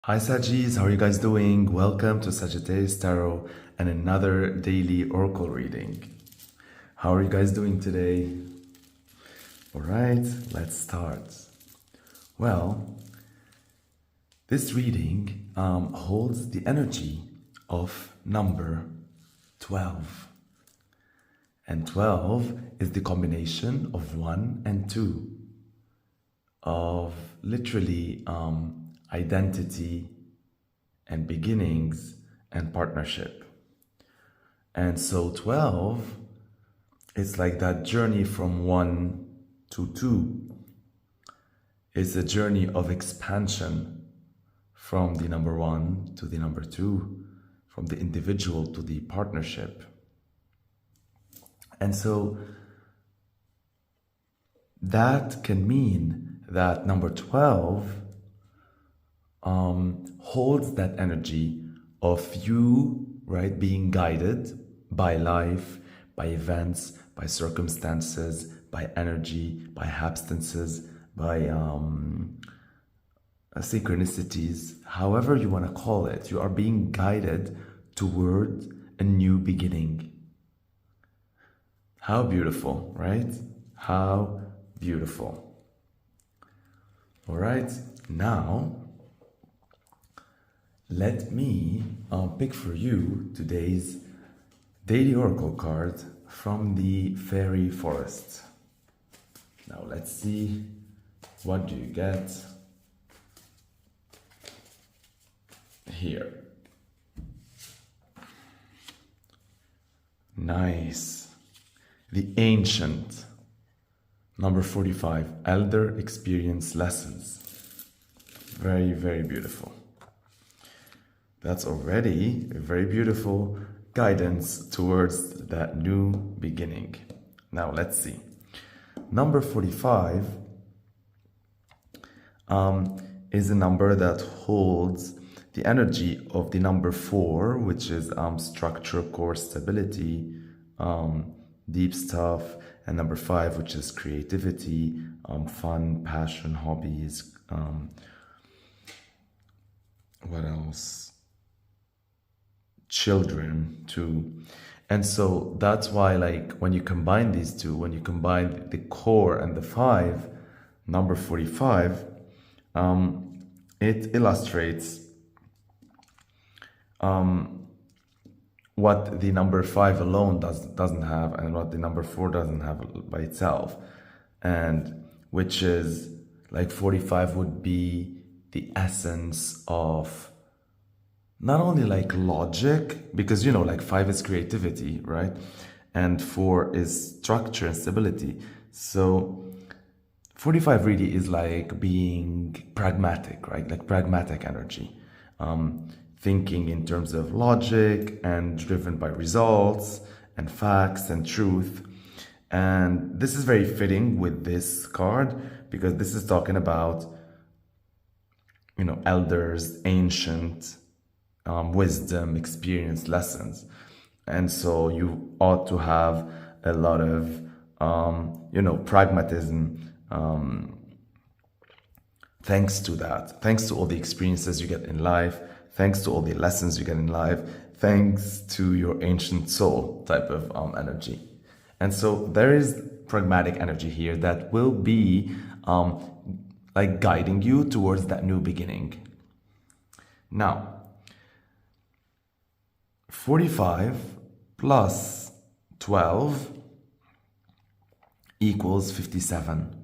Hi Sagis, how are you guys doing? Welcome to Sagittarius Tarot and another daily oracle reading. How are you guys doing today? All right, let's start. Well, this reading holds the energy of number 12. And 12 is the combination of 1 and 2 of literally identity and beginnings and partnership. And so 12 is like that journey from 1 to 2. It's a journey of expansion from the number 1 to the number 2, from the individual to the partnership. And so that can mean that number 12 holds that energy of you, right, being guided by life, by events, by circumstances, by energy, by happenstances, by synchronicities, however you want to call it. You are being guided toward a new beginning. How beautiful, right? How beautiful. All right, now let me pick for you today's daily oracle card from the fairy forest. Now let's see, what do you get here? Nice. The ancient, number 45, elder experience lessons. Very, very beautiful. That's already a very beautiful guidance towards that new beginning. Now let's see. Number 45 is a number that holds the energy of the number 4, which is structure, core, stability, deep stuff, and number 5, which is creativity, fun, passion, hobbies. What else? Children too. And so that's why, like, when you combine these two, when you combine the core and the 5, number 45, it illustrates what the number 5 alone doesn't have, and what the number 4 doesn't have by itself, and which is like 45 would be the essence of not only like logic, because you know, like 5 is creativity, right? And 4 is structure and stability. So 45 really is like being pragmatic, right? Like pragmatic energy. Thinking in terms of logic and driven by results and facts and truth. And this is very fitting with this card, because this is talking about, you know, elders, ancient, wisdom, experience, lessons. And so you ought to have a lot of, you know, pragmatism, thanks to that, thanks to all the experiences you get in life, thanks to all the lessons you get in life, thanks to your ancient soul type of energy. And so there is pragmatic energy here that will be like guiding you towards that new beginning. Now, 45 plus 12 equals 57.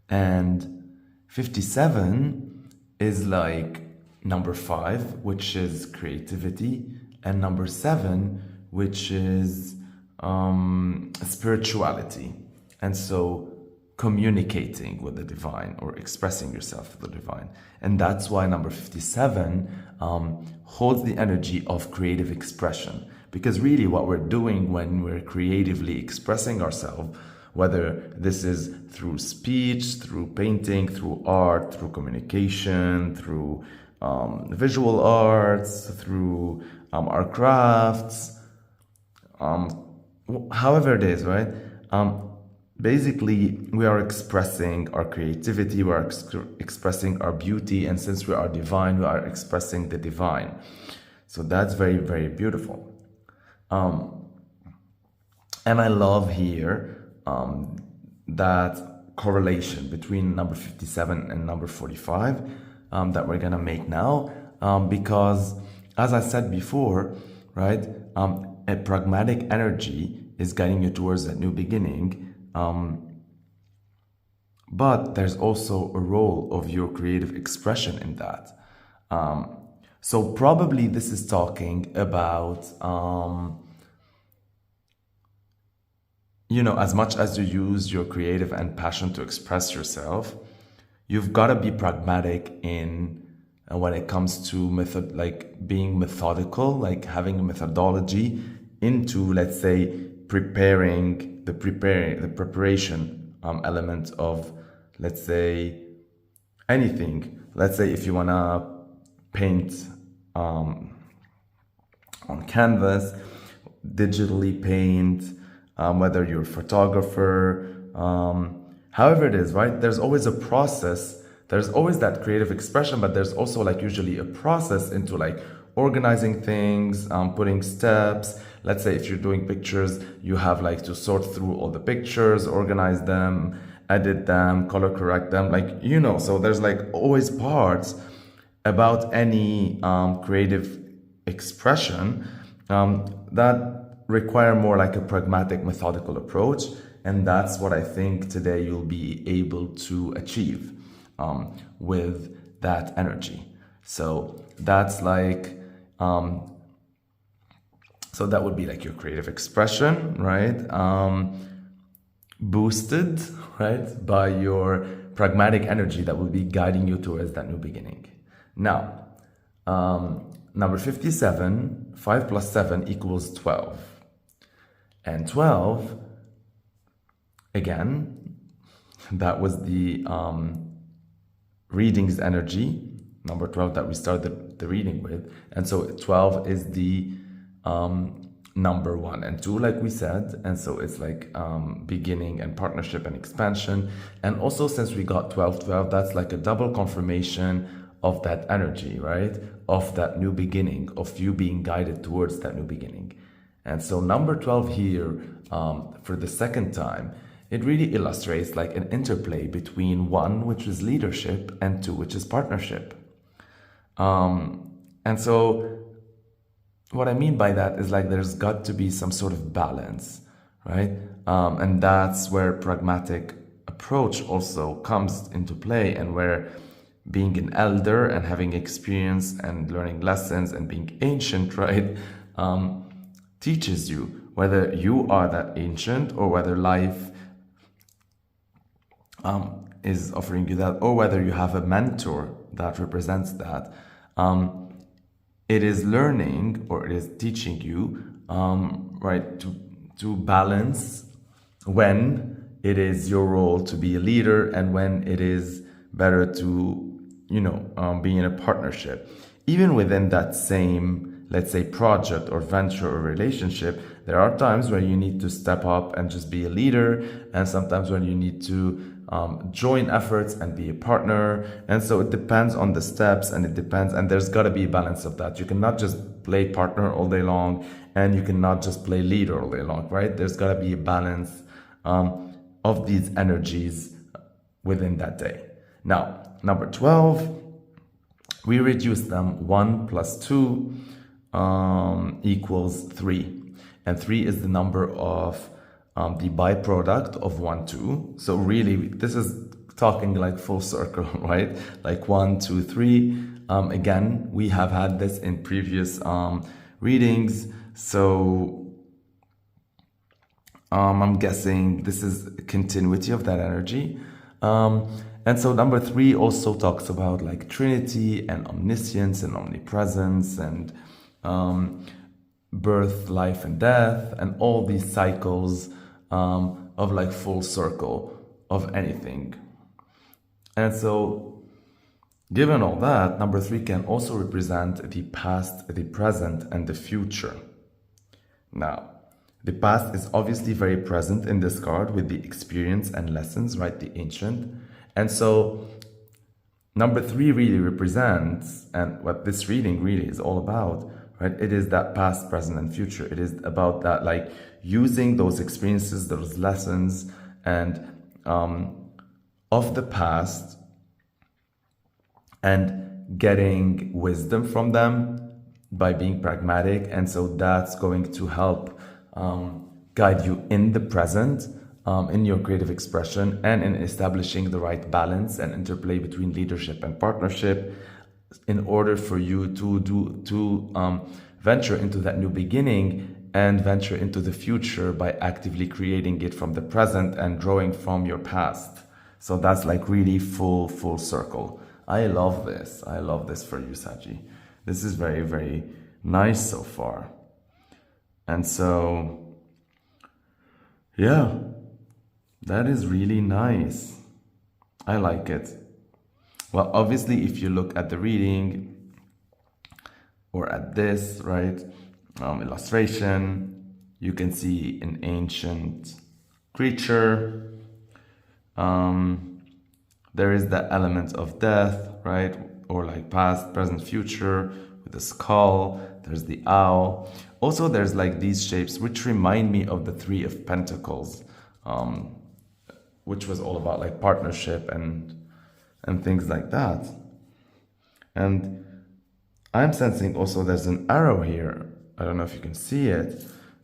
And 57 is like number 5, which is creativity, and number 7, which is spirituality. And so communicating with the divine, or expressing yourself to the divine. And that's why number 57 holds the energy of creative expression. Because really what we're doing when we're creatively expressing ourselves, whether this is through speech, through painting, through art, through communication, through visual arts, through our crafts, however it is, right? basically we are expressing our creativity, we are expressing our beauty, and since we are divine, we are expressing the divine. So that's very, very beautiful. And I love here that correlation between number 57 and number 45 that we're gonna make now, because as I said before, right, a pragmatic energy is guiding you towards that new beginning, but there's also a role of your creative expression in that. So probably this is talking about you know, as much as you use your creative and passion to express yourself, you've got to be pragmatic in when it comes to being methodical, like having a methodology into, let's say, the preparation element of, let's say, anything. Let's say if you want to paint on canvas, digitally paint, whether you're a photographer, however it is, right? There's always a process. There's always that creative expression, but there's also like usually a process into like organizing things, putting steps. Let's say if you're doing pictures, you have like to sort through all the pictures, organize them, edit them, color correct them, like, you know, so there's like always parts about any creative expression that require more like a pragmatic, methodical approach. And that's what I think today you'll be able to achieve with that energy. So that's like, so that would be like your creative expression, right? Boosted, right, by your pragmatic energy that will be guiding you towards that new beginning. Now, number 57, 5 plus 7 equals 12. And 12, again, that was the readings energy, number 12 that we started the reading with. And so 12 is the number 1 and 2, like we said. And so it's like beginning and partnership and expansion. And also since we got 12, that's like a double confirmation of that energy, right? Of that new beginning, of you being guided towards that new beginning. And so number 12 here, for the second time, it really illustrates like an interplay between 1, which is leadership, and 2, which is partnership. And so what I mean by that is like there's got to be some sort of balance, right? And that's where pragmatic approach also comes into play, and where being an elder and having experience and learning lessons and being ancient, right, teaches you, whether you are that ancient or whether life is offering you that, or whether you have a mentor that represents that. It is learning, or it is teaching you, right, to balance when it is your role to be a leader and when it is better to, you know, be in a partnership. Even within that same, let's say, project or venture or relationship, there are times where you need to step up and just be a leader, and sometimes when you need to join efforts and be a partner. And so it depends on the steps, and it depends, and there's got to be a balance of that. You cannot just play partner all day long, and you cannot just play leader all day long, right? There's got to be a balance of these energies within that day. Now, number 12, we reduce them. 1 plus 2 equals 3. And 3 is the number of the byproduct of 1, 2. So really, this is talking like full circle, right? Like 1, 2, 3. Again, we have had this in previous readings. So I'm guessing this is a continuity of that energy. And so number 3 also talks about like Trinity and omniscience and omnipresence and birth, life, and death, and all these cycles of like full circle of anything. And so given all that, number 3 can also represent the past, the present, and the future. Now, The past is obviously very present in this card with the experience and lessons, right? The ancient. And so number 3 really represents, and what this reading really is all about, right? It is that past, present, and future. It is about that, like using those experiences, those lessons, and of the past, and getting wisdom from them by being pragmatic. And so that's going to help guide you in the present, in your creative expression, and in establishing the right balance and interplay between leadership and partnership, in order for you to venture into that new beginning and venture into the future by actively creating it from the present and drawing from your past. So that's like really full circle. I love this. I love this for you, Saggy. This is very, very nice so far. And so, yeah, that is really nice. I like it. Well, obviously, if you look at the reading or at this, right, illustration, you can see an ancient creature. There is that element of death, right, or like past, present, future, with the skull. There's the owl. Also, there's like these shapes which remind me of the 3 of Pentacles, which was all about like partnership and things like that. And I'm sensing also there's an arrow here. I don't know if you can see it,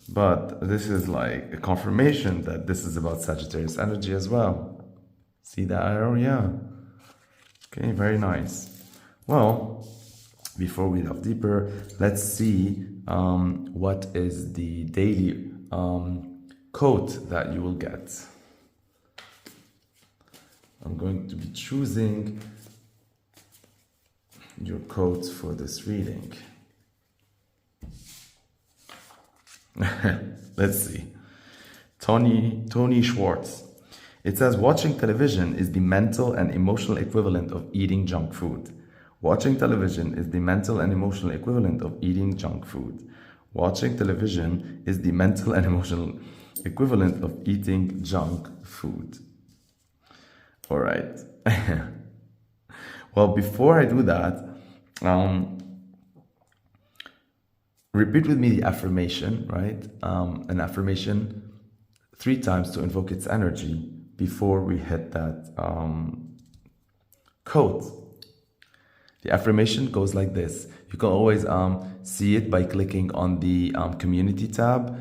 but this is like a confirmation that this is about Sagittarius energy as well. See that arrow? Yeah. Okay, very nice. Well, before we delve deeper, let's see what is the daily quote that you will get. I'm going to be choosing your quotes for this reading. Let's see. Tony Schwartz. It says, watching television is the mental and emotional equivalent of eating junk food. Watching television is the mental and emotional equivalent of eating junk food. Watching television is the mental and emotional equivalent of eating junk food. All right. Well, before I do that, repeat with me the affirmation, right? An affirmation 3 times to invoke its energy before we hit that quote. The affirmation goes like this. You can always see it by clicking on the community tab.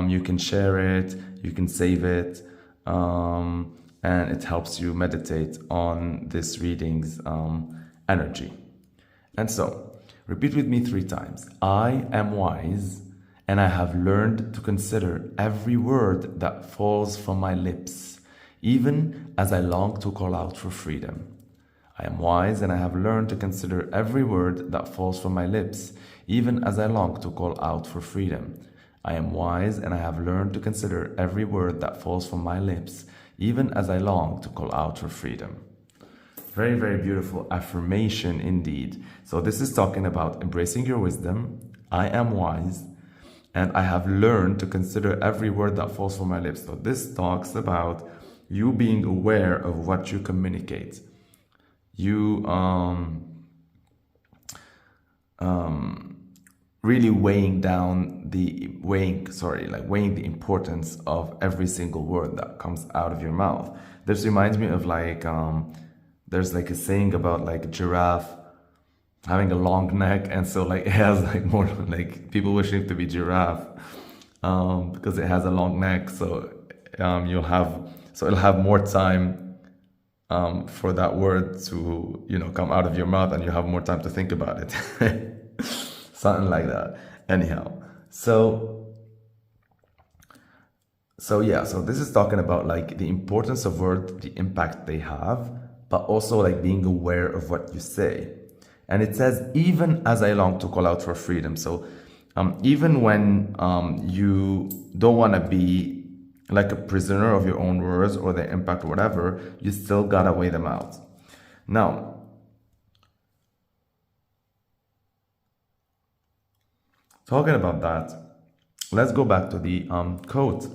You can share it, you can save it, and it helps you meditate on this reading's energy. And so, repeat with me 3 times. I am wise, and I have learned to consider every word that falls from my lips, even as I long to call out for freedom. I am wise, and I have learned to consider every word that falls from my lips, even as I long to call out for freedom. I am wise, and I have learned to consider every word that falls from my lips, even as I long to call out for freedom. Very, very beautiful affirmation indeed. So this is talking about embracing your wisdom. I am wise, and I have learned to consider every word that falls from my lips. So this talks about you being aware of what you communicate. You really weighing the importance of every single word that comes out of your mouth. This reminds me of like there's like a saying about like a giraffe having a long neck, and so like it has like more like people wishing it to be giraffe because it has a long neck. So it'll have more time for that word to, come out of your mouth, and you have more time to think about it. Something like that. Anyhow, so this is talking about like the importance of words, the impact they have, but also like being aware of what you say. And it says, even as I long to call out for freedom. So even when you don't want to be like a prisoner of your own words or their impact or whatever, you still gotta weigh them out. Now, talking about that, let's go back to the quote.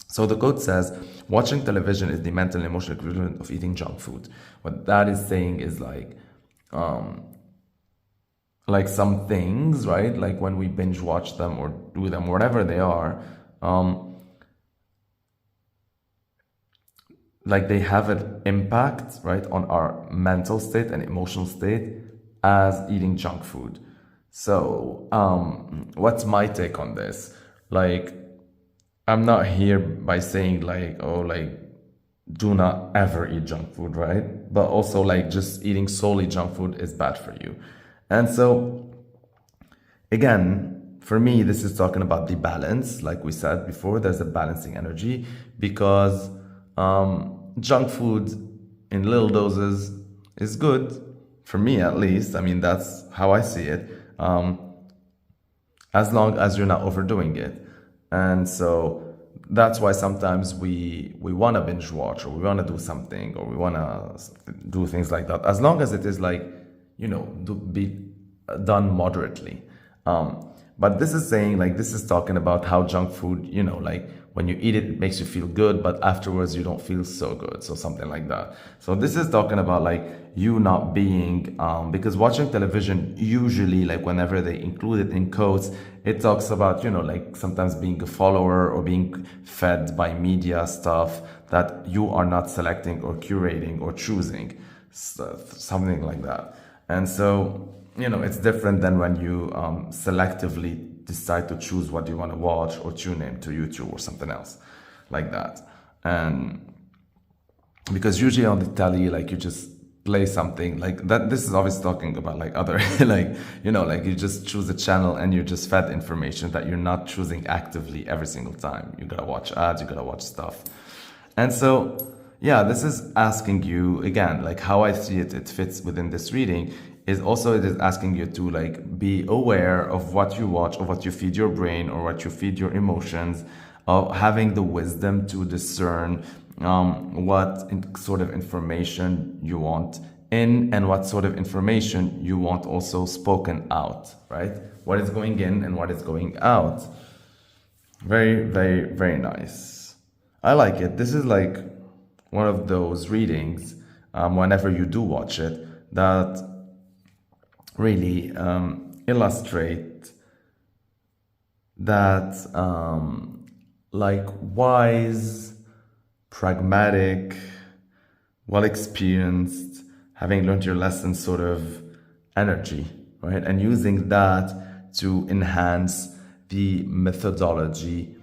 So the quote says, watching television is the mental and emotional equivalent of eating junk food. What that is saying is like some things, right? Like when we binge watch them or do them, whatever they are, like they have an impact, right, on our mental state and emotional state as eating junk food. So what's my take on this? Like, I'm not here by saying like, oh, like, do not ever eat junk food, right? But also like just eating solely junk food is bad for you. And so again, for me, this is talking about the balance. Like we said before, there's a balancing energy, because junk food in little doses is good, for me at least. I mean, that's how I see it, as long as you're not overdoing it. And so that's why sometimes we want to binge watch, or we want to do something, or we want to do things like that, as long as it is like, you know, be done moderately. But this is saying, like, this is talking about how junk food, you know, like when you eat it, it makes you feel good, but afterwards you don't feel so good. So something like that. So this is talking about like you not being, because watching television, usually, like whenever they include it in quotes, it talks about, you know, like sometimes being a follower or being fed by media stuff that you are not selecting or curating or choosing, something like that. And so, you know, it's different than when you selectively decide to choose what you want to watch or tune in to YouTube or something else like that. And because usually on the telly, like you just play something like that. This is obviously talking about like other, like, you know, like you just choose a channel and you're just fed information that you're not choosing actively every single time. You gotta watch ads, you gotta watch stuff. And so, yeah, this is asking you, again, like how I see it, it fits within this reading, is also it is asking you to like be aware of what you watch, or what you feed your brain, or what you feed your emotions, of having the wisdom to discern what sort of information you want in, and what sort of information you want also spoken out, right? What is going in and what is going out. Very, very, very nice. I like it. This is like one of those readings, whenever you do watch it, that really illustrate that like wise, pragmatic, well experienced, having learned your lesson sort of energy, right? And using that to enhance the methodology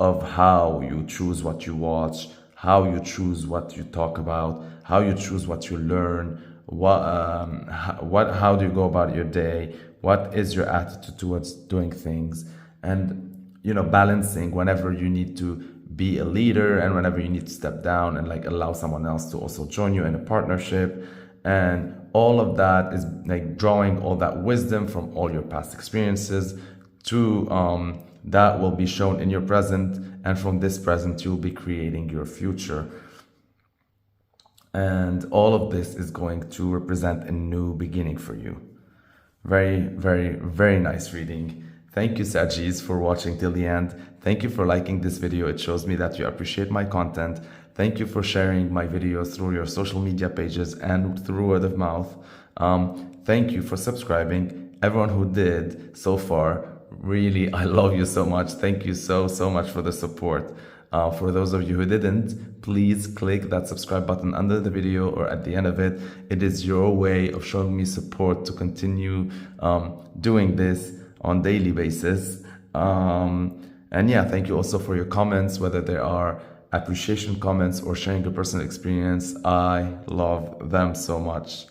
of how you choose what you watch, how you choose what you talk about, how you choose what you learn, how do you go about your day, what is your attitude towards doing things, and, you know, balancing whenever you need to be a leader and whenever you need to step down and like allow someone else to also join you in a partnership. And all of that is like drawing all that wisdom from all your past experiences to that will be shown in your present, and from this present you'll be creating your future. And all of this is going to represent a new beginning for you. Very, very, very nice reading. Thank you, Sagis, for watching till the end. Thank you for liking this video. It shows me that you appreciate my content. Thank you for sharing my videos through your social media pages and through word of mouth. Thank you for subscribing. Everyone who did so far, really, I love you so much. Thank you so, so much for the support. For those of you who didn't, please click that subscribe button under the video or at the end of it. It is your way of showing me support to continue doing this on daily basis. And yeah, thank you also for your comments, whether there are appreciation comments or sharing your personal experience. I love them so much.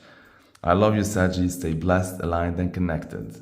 I love you, Saggy. Stay blessed, aligned, and connected.